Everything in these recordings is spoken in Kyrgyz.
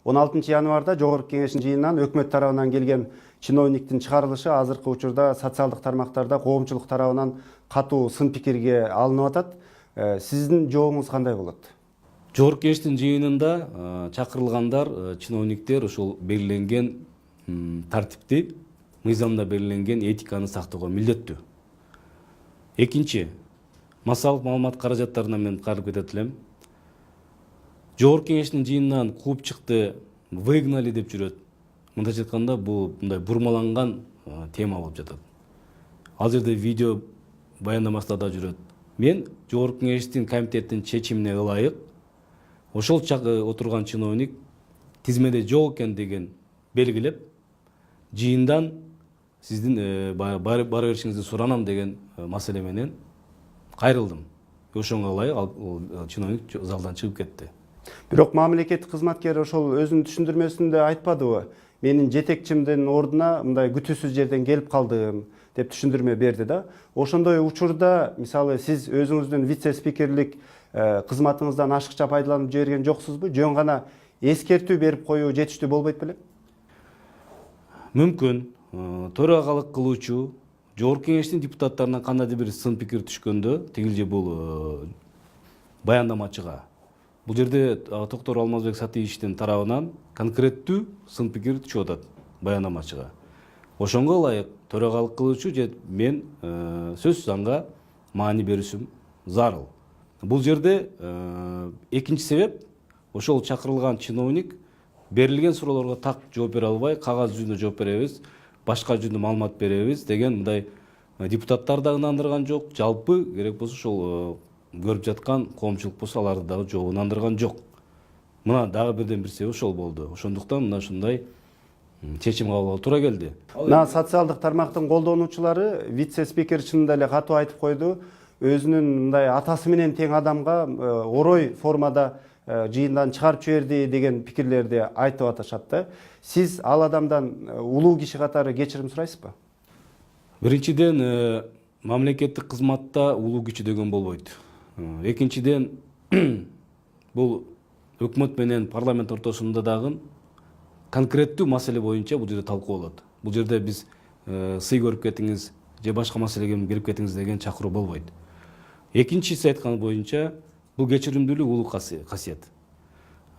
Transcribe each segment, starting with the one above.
16 январда Жогорку Кеңештин жыйынынан өкмөт тарабынан келген чиновниктин чыгарылышы азыркы учурда социалдык тармактарда коомчулук тарабынан катуу сын пикирге алынып атат. Сиздин жообуңуз кандай болот? Жогорку Кеңештин жыйынында чакырылгандар, чиновниктер ошол белгиленген тартипти, мыйзамда белгиленген этиканы сактоого милдеттүү. Экинчи, массалык маалымат каражаттарына мен кайрылып кетет элем. Жогорку Кеңештин жыйынынан кууп чыкты, выгнали деп жүрөт. Мындайча айтканда, бул мындай бурмаланган тема болуп жатат. Ал жерде видео баяндамасында да жүрөт. Мен Жогорку Кеңештин комитеттин чечимине ылайык ошол отурган чиновник тизмеде жок экен деген белгилеп, жыйындан сиздин бара беришиңизди суранам деген маселе менен кайрылдым. Ошонго ылайык ал чиновник залдан чыгып кетти. Бирок мамлекеттик кызматкер ошол өзүнүн түшүндүрмөсүндө айтпадыбы? Менин жетекчимдин ордуна мындай күтүүсүз жерден келип калдым деп түшүндүрмө берди да. Ошондой учурда, мисалы, сиз өзүңүздүн вице-спикерлик кызматыңыздан ашыкча пайдаланып жиберген жоксузбу? Жөн гана эскертүү берип коюу жетиштүү болбойт беле? Мүмкүн төрагалык кылуучу Жогорку Кеңештин депутаттарынан кандайдыр бир сын пикир түшкөндө, тигил бул баяндамачыга, бул жерде Токтор Алмазбек Сатиевичтин тарабынан конкреттүү сын пикир түшүп атат баяндамачыга. Ошонго ылайык төрагалык кылуучу же мен сөзсүз анга маани беришим зарыл. Бул жерде экинчи себеп, ошол чакырылган чиновник берилген суроолорго так жооп бере албай, кагаз жүзүндө жооп беребиз, башка жүзүндө маалымат беребиз деген мындай депутаттар да ынандырган жок. Жалпы керек болсо ошол көрүп жаткан коомчулук болсо аларды дагы жообу ынандырган жок. Мына дагы бирден бир себеп ошол болду. Ошондуктан мына ушундай чечим кабыл алууга туура келди. Мына социалдык тармактын колдонуучулары вице-спикер чынында эле катуу айтып койду. Өзүнүн мындай атасы менен тең адамга орой формада жыйындан чыгарып жиберди деген пикирлерди айтып атышат да. Сиз ал адамдан улуу киши катары кечирим сурайсызбы? Биринчиден, мамлекеттик кызматта улуу киши деген болбойт. Экинчиден, бул өкмөт менен парламент ортосунда дагы конкреттүү маселе боюнча бул жерде талкуу болот. Бул жерде биз сый көрүп кетиңиз же башка маселеге кирип кетиңиз деген чакыруу болбойт. Экинчиси айткан боюнча, бул кечиримдүүлүк улуу касиет.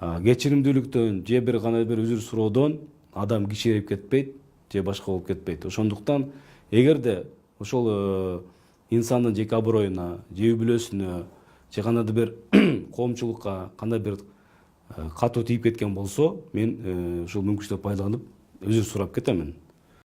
Кечиримдүүлүктөн же бир гана бир үзүр суроодон адам кичирип кетпейт, же башка болуп кетпейт. Ошондуктан эгерде ошол инсандын жеке аброюна, же үй бүлөсүнө, же кандайдыр бир коомчулукка кандай бир катуу тийип кеткен болсо, мен ушул мүмкүнчүлүктү пайдаланып өзүр сурап кетемин.